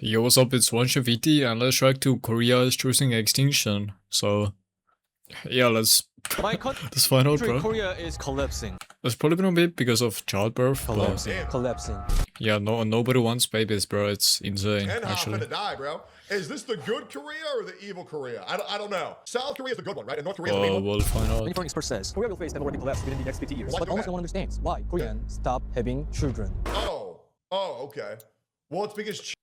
Yo, what's up? It's VT, and let's react to Korea is choosing Extinction. So, yeah, let's find out, bro. Korea is collapsing. It's probably gonna be because of childbirth. Collapsing. Yeah, nobody wants babies, bro. It's insane. And actually. to die, bro. Is this the good Korea or the evil Korea? I don't know. South Korea is the good one, right? And North Korea is the evil one. We'll find out. Many foreign experts says Korea will face demographic collapse within the next 50 years. Why But almost no one understands why Koreans stop having children. Oh, okay. Well, it's because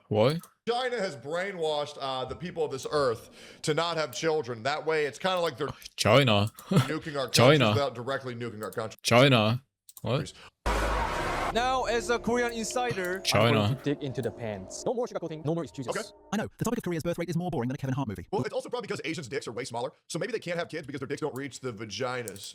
Why? China has brainwashed the people of this earth to not have children. That way, it's kind of like they're China. nuking our countries without directly nuking our country. China. What? Now, as a Korean insider, China. I'm going to dig into the pants. No more sugarcoating, no more excuses. Okay. I know, the topic of Korea's birth rate is more boring than a Kevin Hart movie. Well, it's also probably because Asians' dicks are way smaller, so maybe they can't have kids because their dicks don't reach the vaginas.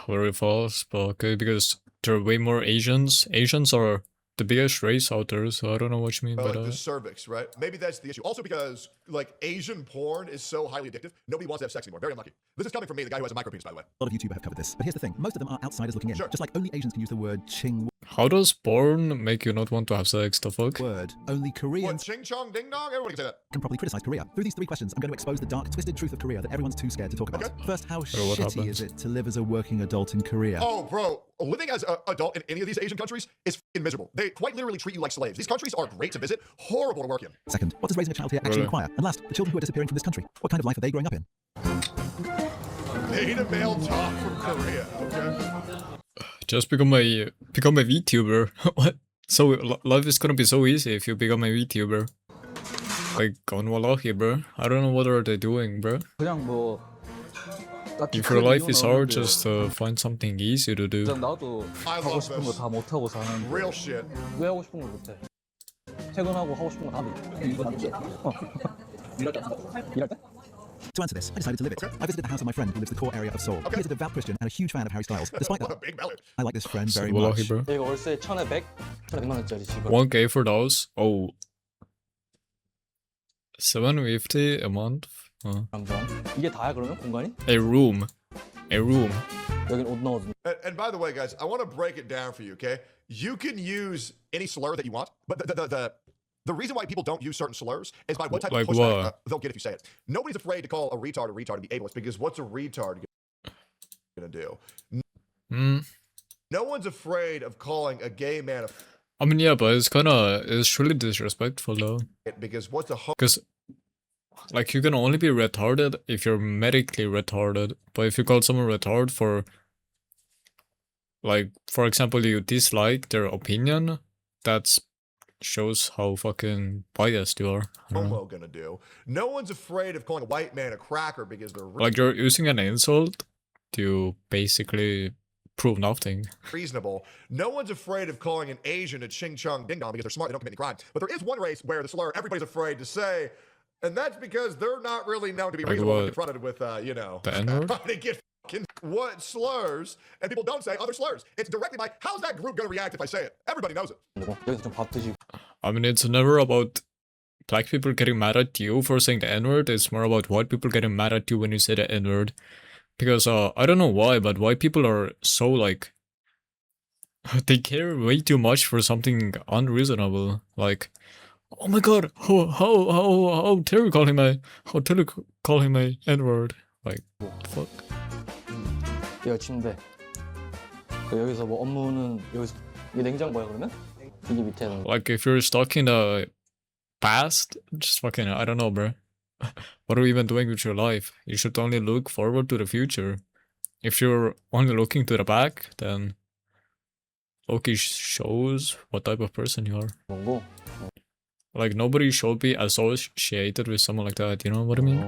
Very false, but okay, because there are way more Asians. Asians are the biggest race out there, so I don't know what you mean by Like that. the cervix, right? Maybe that's the issue. Also because, like, Asian porn is so highly addictive, nobody wants to have sex anymore. Very unlucky. This is coming from me, the guy who has a micro penis, by the way. A lot of YouTubers have covered this, but here's the thing, most of them are outsiders looking in. Sure. Just like only Asians can use the word ching How does porn make you not want to have sex? The fuck? word. Only What, Koreans ching chong ding dong? Everyone can say that. can properly criticize Korea. Through these 3 questions, I'm going to expose the dark, twisted truth of Korea that everyone's too scared to talk about. Okay. First, how what shitty happens? is it to live as a working adult in Korea? Oh, bro, living as an adult in any of these Asian countries is f***ing miserable. They quite literally treat you like slaves. These countries are great to visit, horrible to work in. Second, what does raising a child here actually Really? require? And last, the children who are disappearing from this country, what kind of life are they growing up in? Beta male talk from Korea, okay? Just become a VTuber. What? So life is gonna be so easy if you become a VTuber. Like on Wallahi, bro. I don't know what are they doing, bro. 그냥 뭐 If your life is hard, just find something easy to do. 나도 I 하고 love 싶은 거 this. 다 못 하고 사는데 Real shit. 왜 하고 싶은 걸 못 해? 퇴근하고 하고 싶은 거 다 해. 이거 맞지? 일할 때? To answer this, I decided to live it. I visited the house of my friend who lives the core area of Seoul. He is a devout Christian and a huge fan of Harry Styles. Despite What a that, big belly. I like this friend So very Wallahi, much. bro. 이거 월세 1,100만 원짜리 집을 1K for those. Oh. 750 a month. 감정. 이게 다야 그러면 공간이? A room. 여긴 옷 넣어도 And by the way, guys, I want to break it down for you, okay? You can use any slur that you want, but the reason why people don't use certain slurs is by what type Like of pushback what? they'll get if you say it. Nobody's afraid to call a retard to be ableist because what's a retard gonna do? Hmm. No one's afraid of calling a gay man a I mean, yeah, but it's really disrespectful though. because what's a Because, like, you can only be retarded if you're medically retarded. But if you call someone retarded for, like, for example, you dislike their opinion, that shows how fucking biased you are. I don't know. homo gonna do? No one's afraid of calling a white man a cracker because they're Like, you're using an insult to basically prove nothing. reasonable. No one's afraid of calling an Asian a ching chong ding dong because they're smart, they don't commit any crime. But there is one race where the slur everybody's afraid to say, and that's because they're not really known to be Like reasonable when what? confronted with, you know, The N-word? trying to get fucking what slurs, and people don't say other slurs. It's directly by, how's that group going to react if I say it? Everybody knows it. 되고 여기서 좀 밥 드시고 I mean, it's never about black people getting mad at you for saying the N-word. It's more about white people getting mad at you when you say the N-word. Because, I don't know why, but white people are so, like, they care way too much for something unreasonable. Like, oh my god, how dare you call him a N-word? Like, fuck. 여기가 침대 여기서 뭐 업무는 여기서 이게 냉장고야 그러면? 이게 밑에는 Like, if you're stuck in the past, just fucking, I don't know, bro. What are you even doing with your life? You should only look forward to the future. If you're only looking to the back, then Loki shows what type of person you are. 거고 Like, nobody should be associated with someone like that, you know what I mean?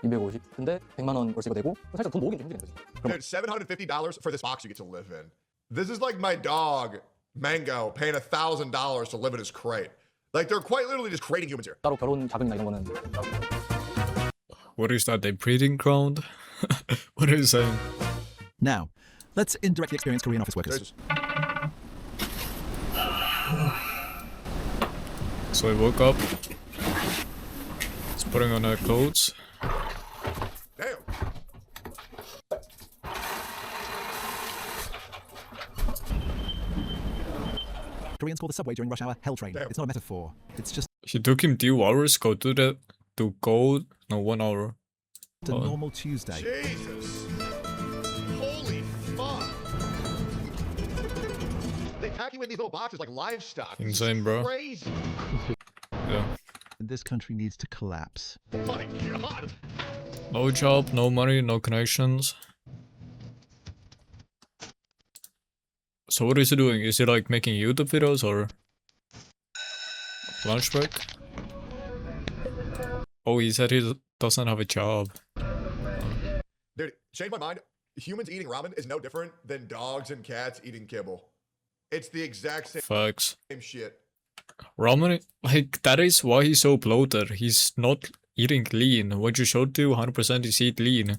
250 근데 100만 원 월세가 되고 살짝 돈 모으긴 좀 힘들겠지 Dude, $750 for this box you get to live in. This is like my dog, Mango, paying $1,000 to live in his crate. Like, they're quite literally just creating humans here. 따로 결혼 자금이나 이런 거는 What is that, a breeding ground? What are you saying? Now, let's indirectly experience Korean office workers. Jesus. So I woke up. He's putting on her clothes. Damn. Koreans call the subway during rush hour hell train. Damn. It's not a metaphor. It's just It took him 2 hours to go. No, 1 hour. a normal Tuesday. Jesus. Holy fuck. They pack you in these little boxes like livestock. This is Insane, bro. Crazy. Yeah. And this country needs to collapse. My God. No job, no money, no connections. So what is he doing? Is he like making YouTube videos or lunch break? Oh, he said he doesn't have a job. Dude, change my mind. Humans eating ramen is no different than dogs and cats eating kibble. It's the exact Facts. same shit. Ramen, like, that is why he's so bloated. He's not eating lean. What you should do 100% is eat lean.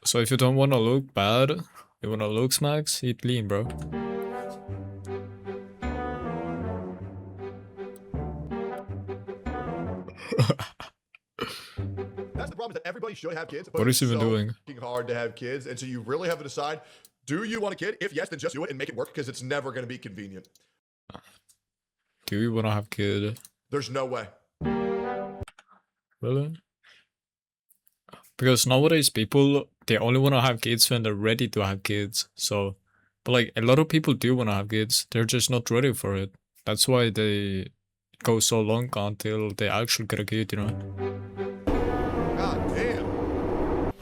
So if you don't want to look bad, you want to look smacks, eat lean, bro. That's the problem, is that everybody should have kids. But What is it's he even so doing? fucking hard to have kids, and so you really have to decide: do you want a kid? If yes, then just do it and make it work, because it's never going to be convenient. Do you want to have kid? There's no way. Really? Because nowadays people, they only want to have kids when they're ready to have kids. So, but like a lot of people do want to have kids. They're just not ready for it. That's why they go so long until they actually get a kid, you know? God damn.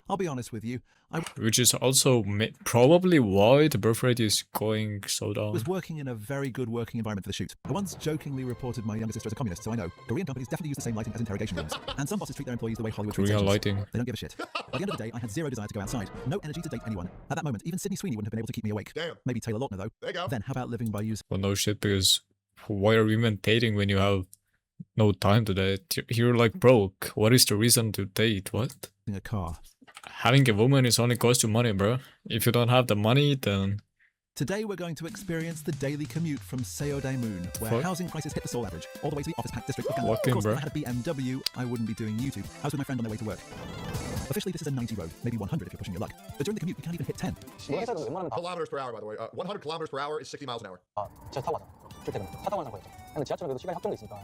I'll be honest with you. I Which is also probably why the birth rate is going so down. was working in a very good working environment for the shoot. I once jokingly reported my younger sister as a communist, so I know. Korean companies definitely use the same lighting as interrogation rooms. And some bosses treat their employees the way Hollywood treats Korean agents. lighting. They don't give a shit. By the end of the day, I had zero desire to go outside. No energy to date anyone. At that moment, even Sydney Sweeney wouldn't have been able to keep me awake. Damn. Maybe Taylor Lautner, though. There you go. Then how about living by using Well, no shit, because why are you even dating when you have no time to date? You're like broke. What is the reason to date? What? a car? Having a woman is only cost you money, bro. If you don't have the money, then Today we're going to experience the daily commute from Seodae-moon, where Fuck. housing prices hit the Seoul average, all the way to the office-packed district of Gangnam. Fucking Of course, bro. if I had a BMW, I wouldn't be doing YouTube. I was with my friend on their way to work. Officially, this is a 90 road, maybe 100 if you're pushing your luck. But during the commute, we can't even hit 10. 지방에서는 웬만하면 다 Kilometers per hour, by the way. 100 kilometers per hour is 60 miles an hour. 지하철 타고 가자. 출퇴근. 차 타고 가는 거였죠. 근데 지하철은 그래도 시간이 확정돼 있으니까.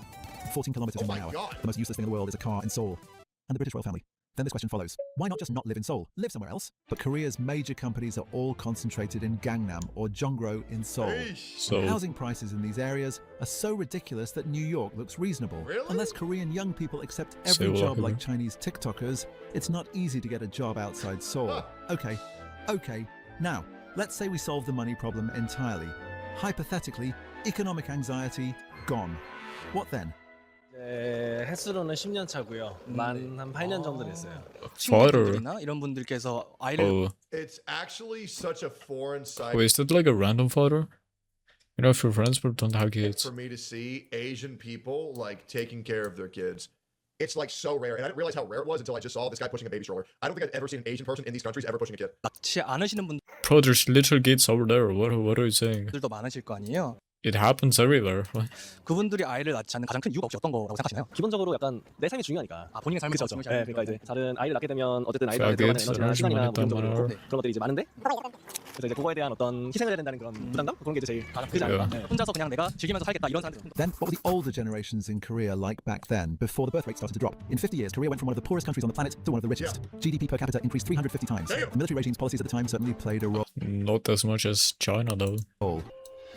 14 kilometers Oh in my an hour. God. The most useless thing in the world is a car in Seoul. And the British royal family. Then this question follows. Why not just not live in Seoul? Live somewhere else? But Korea's major companies are all concentrated in Gangnam or Jongro in Seoul. Eesh. so Housing prices in these areas are so ridiculous that New York looks reasonable. Really? Unless Korean young people accept Say every what, job like Hoover? Chinese TikTokers, it's not easy to get a job outside Seoul. Huh. Okay. Now, let's say we solve the money problem entirely. Hypothetically, economic anxiety gone. What then? 횟수로는 10년 차고요. 만 한 8년 정도 됐어요. Father. 친구분들이나 이런 분들께서 아이를 Oh, It's actually such a foreign sight wait, is that like a random father? You know, if you're friends but don't have kids. for me to see Asian people like taking care of their kids. It's like so rare, and I didn't realize how rare it was until I just saw this guy pushing a baby stroller. I don't think I've ever seen an Asian person in these countries ever pushing a kid. 낳지 않으시는 Bro, there's little kids over there. What are you saying? 분들도 많으실 거 아니에요. It happens everywhere. 그분들이 아이를 낳지 않는 가장 큰 이유가 혹시 어떤 거라고 생각하시나요? 기본적으로 약간 내 삶이 중요하니까. 아, 본인의 삶을 그쵸, 더 그쵸. 중요시 네, 그러니까 이제 다른 아이를 낳게 되면 어쨌든 아이를 Faggots, 낳게 들어가는 에너지나 시간이나 뭐 energy, 금전적으로 money, 그런 것들이 이제 많은데 그래서 이제 그거에 대한 어떤 희생을 해야 된다는 그런 부담감 그런 게 이제 제일 크지 않을까. 네. 혼자서 그냥 내가 즐기면서 살겠다 이런 사람들. Then, what were the older generations in Korea like back then, before the birth rate started to drop? In 50 years, Korea went from one of the poorest countries on the planet to one of the richest. GDP per capita increased 350 times. Damn. The military regime's policies at the time certainly played a role. Not as much as China, though.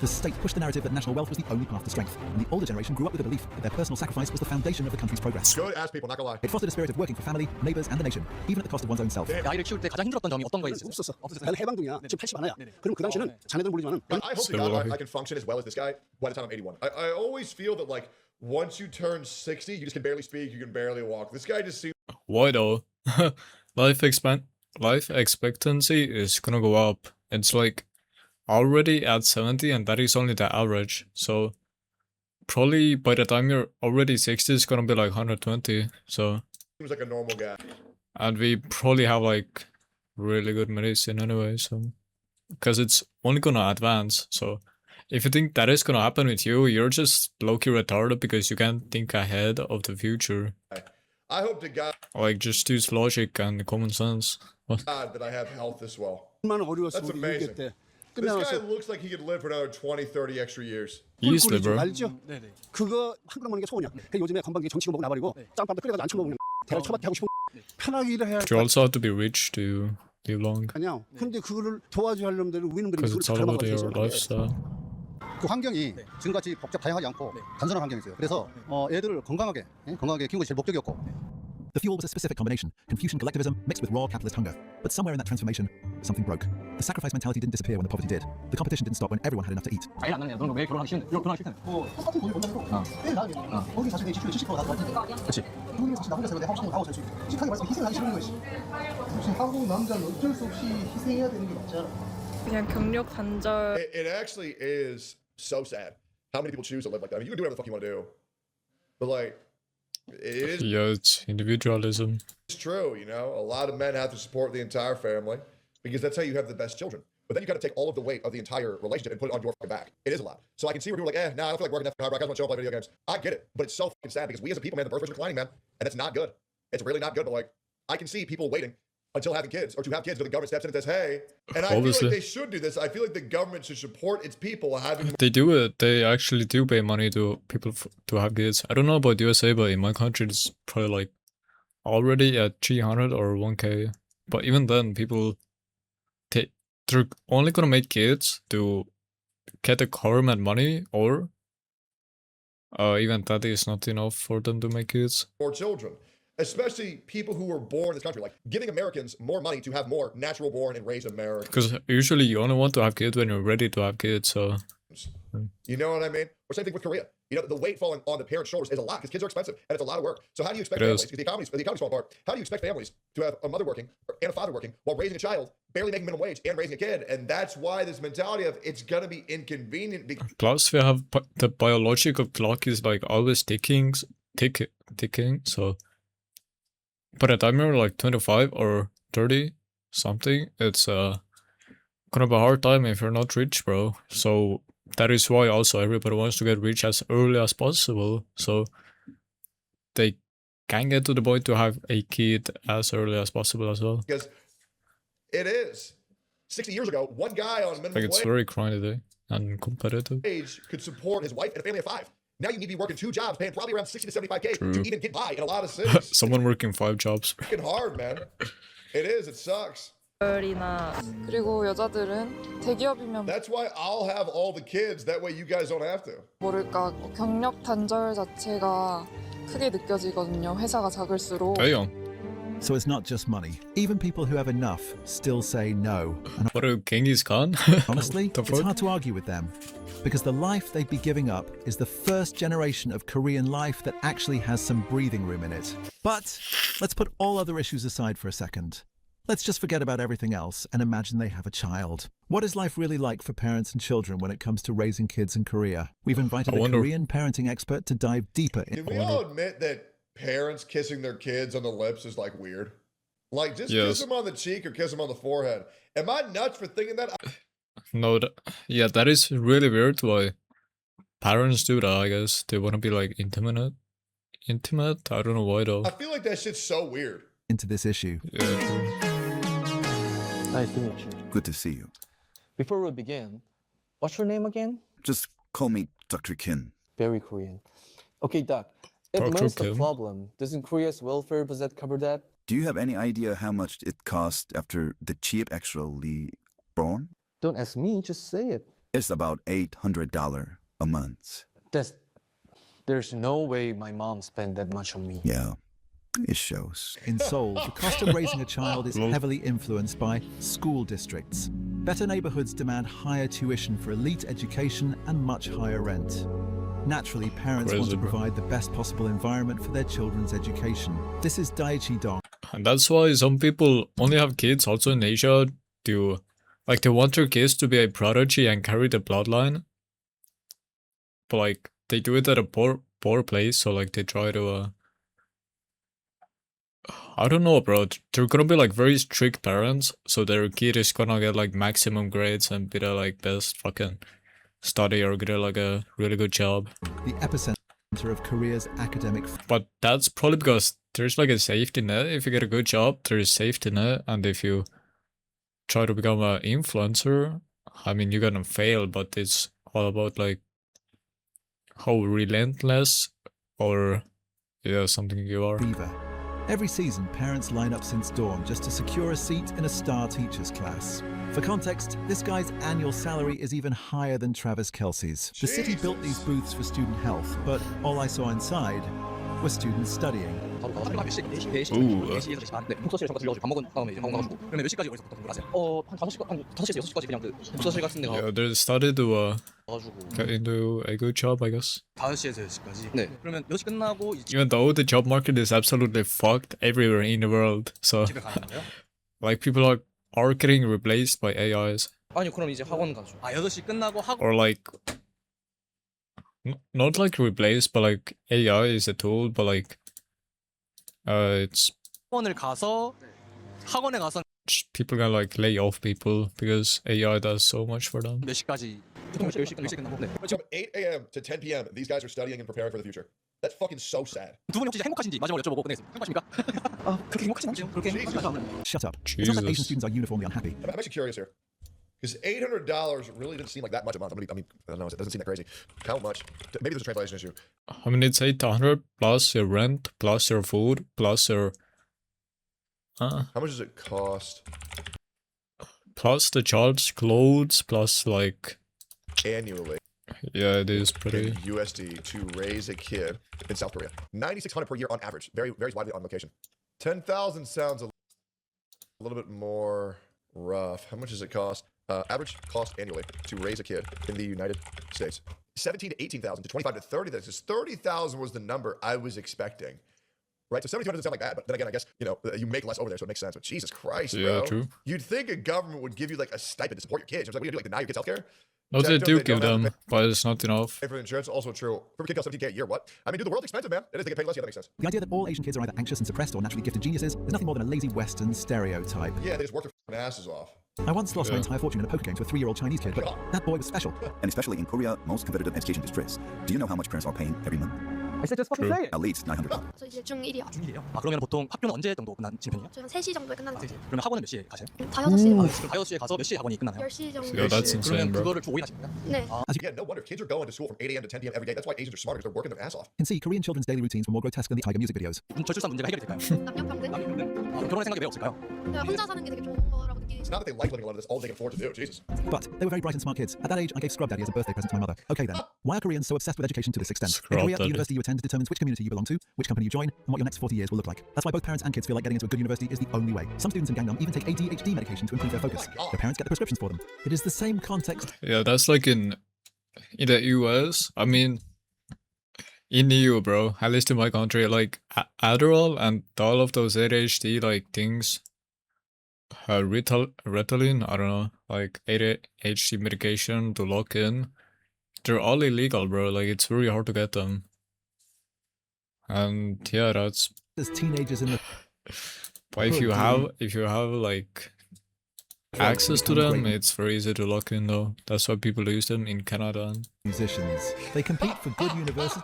The state pushed the narrative that national wealth was the only path to strength, and the older generation grew up with the belief that their personal sacrifice was the foundation of the country's progress. Good ass people, not gonna lie. It fostered a spirit of working for family, neighbours, and the nation, even at the cost of one's own self. Damn. 아이를 키울 때 가장 힘들었던 점이 어떤 거에 있어요? 없었어. 나는 해방동이야. 지금 80 않아야. 그럼 그 당시에는 자네들은 모르지만은 I hope to So God like- I can function as well as this guy by the time I'm 81. I always feel that like once you turn 60, you just can barely speak, you can barely walk. This guy just seems Why though? life expectancy is gonna go up. It's like already at 70, and that is only the average. So probably by the time you're already 60, it's gonna be like 120. So, like a normal guy. and we probably have like really good medicine anyway. So, because it's only gonna advance. So, if you think that is gonna happen with you, you're just low-key retarded because you can't think ahead of the future. I hope to God Like, just use logic and common sense. that I have health as well. 얼마나 어려웠어 That's 우리 amazing. 6.25 때. This guy 끝나서 looks like he could live for another 20, 30 extra years. Easily, 꿀꿀이죠. bro. 알죠? 네네. 그거 한 그릇 먹는 게 소원이야. 그 요즘에 건방지게 정치고 먹고 나발이고 짬밥도 끓여가지고 안 쳐먹으면 대가리 처박게 하고 싶은 편하게 일을 해야 But you also have to be rich to live long. 아니야. 근데 그거를 도와줘야 할 놈들을 우리 놈들이 Because it's all about your 닮아가지고 lifestyle. 그 환경이 지금같이 복잡 다양하지 않고 단순한 환경이었어요. 그래서 애들을 건강하게 키운 것이 제일 목적이었고. The fuel was a specific combination, Confucian collectivism mixed with raw capitalist hunger. But somewhere in that transformation, something broke. The sacrifice mentality didn't disappear when the poverty did. The competition didn't stop when everyone had enough to eat. 아예 안 나는 너는 왜 결혼하기 싫은데? 결혼하기 싫다며. 뭐 똑같은 돈을 번다고 내 나중에 거기 자식이 70% 나도 같은데. 그렇지. 그게 사실 나 혼자 살고 내 하고 살 수 있고. 솔직하게 말해서 희생하기 싫은 거지. 혹시 한국 남자는 어쩔 수 없이 희생해야 되는 게 맞지 않아? 그냥 경력 단절. It actually is so sad how many people choose to live like that. I mean, you can do whatever the fuck you want to do, but like, it is Yeah, it's individualism. true. You know, a lot of men have to support the entire family because that's how you have the best children. But then you got to take all of the weight of the entire relationship and put it on your fucking back. It is a lot. So I can see where people are like, nah, I don't feel like working that hard. I just want to chill and play video games. I get it, but it's so fucking sad because we as a people, man, the birth rate's declining, man, and it's not good. It's really not good. But like, I can see people waiting until having kids or to have kids until the government steps in and says, hey, and I feel Obviously. like they should do this. I feel like the government should support its people having They do it. They actually do pay money to people to have kids. I don't know about USA, but in my country, it's probably like already at 300 or 1K. But even then, people they're only gonna make kids to get the government money, or even that is not enough for them to make kids. more children, especially people who were born in this country, like giving Americans more money to have more natural born and raised Americans. Because usually you only want to have kids when you're ready to have kids. So You know what I mean? Or same thing with Korea. You know, the weight falling on the parents' shoulders is a lot because kids are expensive and it's a lot of work. So how do you expect It families, is. because the economy's falling apart, how do you expect families to have a mother working and a father working while raising a child, barely making minimum wage and raising a kid? And that's why this mentality of it's gonna be inconvenient because plus we have the biological clock is like always ticking. So by the time you're like 25 or 30 something, it's gonna be a hard time if you're not rich, bro. So that is why also everybody wants to get rich as early as possible, so they can get to the point to have a kid as early as possible as well. it is. 60 years ago, one guy on Like minimum it's very grindy and competitive. wage could support his wife and a family of 5. Now you need to be working 2 jobs, paying probably around 60 to 75K True. to even get by in a lot of cities. Someone working 5 jobs. It's freaking hard, man. It is. It sucks. 이나 그리고 여자들은 대기업이면 That's why I'll have all the kids. That way you guys don't have to. 모를까 경력 단절 자체가 크게 느껴지거든요. 회사가 작을수록. Damn. So it's not just money. Even people who have enough still say no. And What a Genghis Khan? honestly, The it's fuck? hard to argue with them. Because the life they'd be giving up is the first generation of Korean life that actually has some breathing room in it. But let's put all other issues aside for a second. Let's just forget about everything else and imagine they have a child. What is life really like for parents and children when it comes to raising kids in Korea? We've invited I a wonder- Korean parenting expert to dive deeper Did in. we all admit that parents kissing their kids on the lips is like weird? Like just Yes. kiss them on the cheek or kiss them on the forehead. Am I nuts for thinking that? No, yeah, that is really weird why parents do that, I guess. They want to be like intimate? I don't know why though. I feel like that shit's so weird. Into this issue. Yeah, true. Nice to meet you. Good to see you. Before we begin, what's your name again? Just call me Dr. Kim. Very Korean. Okay, Doc. If Dr. money's the Kim? problem, doesn't Korea's welfare budget cover that? Do you have any idea how much it cost after the chip actually born? Don't ask me, just say it. It's about $800 a month. There's no way my mom spent that much on me. Yeah, it shows. In Seoul, the cost of raising a child is heavily influenced by school districts. Better neighborhoods demand higher tuition for elite education and much higher rent. Naturally, parents want to Crazy, bro. provide the best possible environment for their children's education. This is Daichi Dong. And that's why some people only have kids also in Asia to like they want their kids to be a prodigy and carry the bloodline. But like they do it at a poor place, so like they try to I don't know, bro. They're gonna be like very strict parents, so their kid is gonna get like maximum grades and be the like best fucking study or get like a really good job. The epicenter of Korea's academic But that's probably because there's like a safety net. If you get a good job, there's safety net, and if you try to become an influencer, I mean, you're gonna fail, but it's all about like how relentless or yeah, something you are. Fever. Every season, parents line up since dawn just to secure a seat in a star teacher's class. For context, this guy's annual salary is even higher than Travis Kelce's. The city built these booths for student health, but all I saw inside were students studying. 몇 시? 4시? 4시? 오. 4시에서 4시 반. 네, 독서실 잠깐 들려가지고 밥 먹은 다음에 이제 밥 먹어가지고. 그러면 몇 시까지 여기서 보통 공부를 하세요? 한 5시, 한 5시에서 6시까지 그냥 그 독서실 같은 데 Yeah, they started to 가가지고 get into a good job, I guess. 5시에서 6시까지. 네. 그러면 6시 끝나고 이제 Even though the job market is absolutely fucked everywhere in the world, so 집에 가는 거예요? like people are getting replaced by AIs 아니요, 그럼 이제 학원 가죠. 8시 끝나고 학원 or like not like replaced, but like AI is a tool, but like it's 학원을 가서 학원에 가서 people can like lay off people because AI does so much for them. 몇 시까지? 보통 10시 끝나고. 네. From 8 a.m. to 10 p.m., these guys are studying and preparing for the future. That's fucking so sad. 두 분이 혹시 행복하신지 마지막으로 여쭤보고 끝내겠습니다. 행복하십니까? 그렇게 행복하진 않죠. 그렇게 행복하지 않아요. Shut up. It's not that Asian Jesus. students are uniformly unhappy. I'm actually curious here. Because $800 really didn't seem like that much a month. I mean, I don't know, it doesn't seem that crazy. How much? Maybe there's a translation issue. I mean, it's 800 plus your rent, plus your food, plus your How much does it cost plus the child's clothes, plus like annually yeah, it is pretty. in USD to raise a kid in South Korea? $9,600 per year on average. Varies widely on location. 10,000 sounds a little bit more rough. How much does it cost? Average cost annually to raise a kid in the United States. 17 to 18,000 to 25 to 30. That's 30,000 was the number I was expecting. Right, so 72 doesn't sound like bad, but then again, I guess you know you make less over there, so it makes sense. But Jesus Christ, Yeah, bro, true. you'd think a government would give you like a stipend to support your kids. It's like, what do you do? Like deny your kids healthcare? No, they do They give don't have them, to but it's not enough. pay for the insurance. Also true. For a kid costs $17K a year. What? I mean, dude, the world's expensive, man. It is. They get paid less. Yeah, that makes sense. The idea that all Asian kids are either anxious and suppressed or naturally gifted geniuses is nothing more than a lazy Western stereotype. Yeah, they just work their f***ing asses off. I once lost my Yeah. entire fortune in a poker game to a 3-year-old Chinese kid, but that boy was special. And especially in Korea, most competitive education districts. Do you know how much parents are paying every month? I said just fucking True. say it. At least $900. 저 이제 중1이요. 중일이에요? 아 그러면 보통 학교는 언제 정도 끝나는 편이에요? 저희 한 3시 정도에 끝나는 것 같아요. 그러면 학원은 몇 시에 가세요? 다 6시에 그럼 5시에 가서 몇 시에 학원이 끝나나요? 10시 정도. Yeah, that's insane, 그러면 bro. 그거를 주 5일 하시는 거예요? 네. Yeah, no wonder kids are going to school from 8 a.m. to 10 p.m. every day. That's why Asians are smarter because they're working their ass off. You can see Korean children's daily routines were more grotesque than the Tiger music videos. 저출산 문제가 해결이 될까요? 남녀평등. 남녀평등? 아, 그럼 결혼할 생각이 왜 없을까요? 그냥 혼자 사는 게 되게 좋은 거라고 느끼지. It's not that they like living a lot of this. All they can afford to do. Jesus. But they were very bright and smart kids. At that age, I gave Scrub Daddy as a birthday present to my mother. Okay then, why are Koreans so obsessed with education to this extent? Scrub In Korea, the Daddy. university you attend determines which community you belong to, which company you join, and what your next 40 years will look like. That's why both parents and kids feel like getting into a good university is the only way. Some students in Gangnam even take ADHD medication to improve their focus. Oh my God. Their parents get the prescriptions for them. It is the same context Yeah, that's like in the US. I mean, in EU, bro. At least in my country, like Adderall and all of those ADHD like things, Ritalin, I don't know, like ADHD medication to lock in. They're all illegal, bro. Like it's really hard to get them. And yeah, that's. as teenagers in the But if you have like access to them, it's very easy to lock in though. That's why people use them in Canada. musicians. They compete for good universities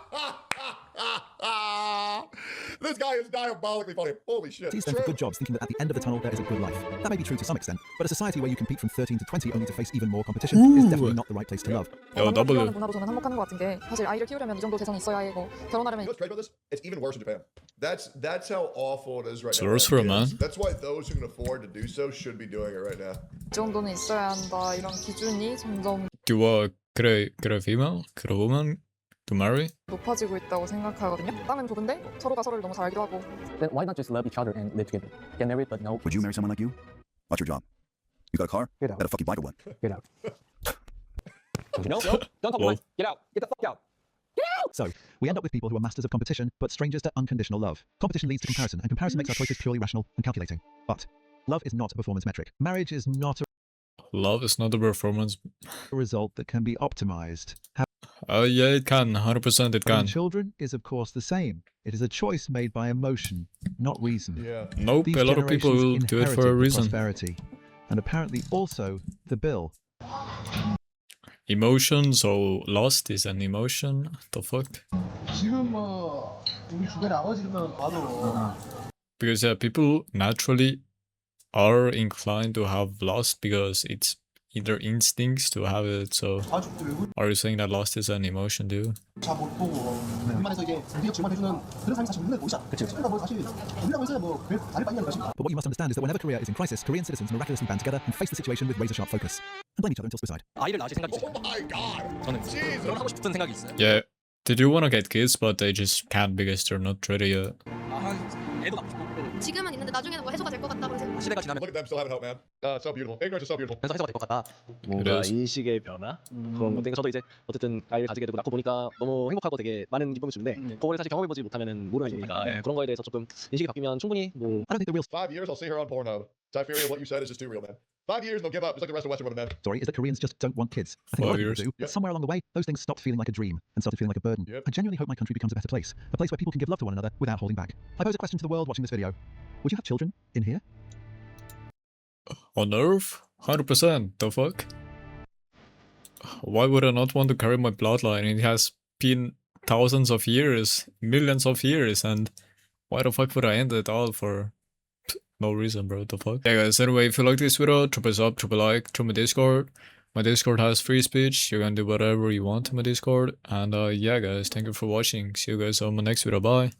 This guy is diabolically funny. Holy shit. then for good jobs, thinking that at the end of the tunnel there is a good life. That may be true to some extent, but a society where you compete from 13 to 20 only to face even more competition is definitely not the right place to love. Yo, W. 필요하는 문화로 저는 한몫하는 것 같은 게 사실 아이를 키우려면 이 정도 재산이 있어야 하고 결혼하려면 You know what's great about this? It's even worse in Japan. That's how awful it is right It's now. worse for a man. That's why those who can afford to do so should be doing it right now. 이 정도는 있어야 한다 이런 기준이 점점 Do get a female, get a woman to marry? 높아지고 있다고 생각하거든요. 땅은 좁은데 서로가 서로를 너무 잘 알기도 하고. Then why not just love each other and live together? Get married, but no. Would you marry someone like you? What's your job? You got a car? Get out. Better fucking buy one. Get out. No, don't talk Lol. about it. Get out. Get the fuck out. So, we end up with people who are masters of competition, but strangers to unconditional love. Competition leads to comparison, and comparison makes our choices purely rational and calculating. But love is not a performance metric. Marriage is not Love is not a performance. a result that can be optimized. Yeah, it can. 100% it Having can. children is, of course, the same. It is a choice made by emotion, not reason. Yeah. Nope, These a lot of people will generations do it for inherited a the reason. prosperity, and apparently also the bill. Emotion, so lust is an emotion. The fuck? Because yeah, people naturally are inclined to have lust because it's in their instincts to have it. So are you saying that lust is an emotion too? 자못 보고 우리만 해서 이게 우리가 질만 해주는 그런 삶이 사실 눈에 보이잖아. 그치. 그러니까 뭐 사실 우리라고 해서 뭐 다를 바이 아닌 것입니다. But what you must understand is that whenever Korea is in crisis, Korean citizens miraculously band together and face the situation with razor-sharp focus and blame each other until suicide. 아이를 낳으실 생각이 Oh 있어요. my god. 저는 Jesus. 결혼하고 싶은 생각이 있어요. Yeah. They do want to get kids, but they just can't because they're not ready yet. 애도 낳고 싶고 지금은 있는데 나중에는 뭐 해소가 될 것 같다고 생각. 시대가 지나면 Look at them still having hope, man. So beautiful. Ignorance is so beautiful. 해소가 될 것 같다. 뭔가 It is. 인식의 변화 그런 건데 저도 이제 어쨌든 아이를 가지게 되고 낳고 보니까 너무 행복하고 되게 많은 기쁨을 주는데 그거를 사실 경험해보지 못하면은 모르는 일이니까 예, 그런 거에 대해서 조금 인식이 바뀌면 충분히 뭐 I don't think the real 5 years, I'll see her on Pornhub. Typheria, what you said is just too real, man. 5 years and they'll give up, just like the rest of Western women, man. story is that Koreans just don't want kids. I think a lot 5 of people years. do, but somewhere along the way, those things stopped feeling like a dream and started feeling like a burden. Yep. I genuinely hope my country becomes a better place where people can give love to one another without holding back. I pose a question to the world watching this video. Would you have children in here? On Earth? 100%. The fuck? Why would I not want to carry my bloodline? It has been thousands of years, millions of years, and why the fuck would I end it all for no reason, bro? The fuck? Yeah, guys, anyway, if you like this video, drop a sub, drop a like, join my Discord. My Discord has free speech. You can do whatever you want in my Discord. And yeah, guys, thank you for watching. See you guys on my next video. Bye.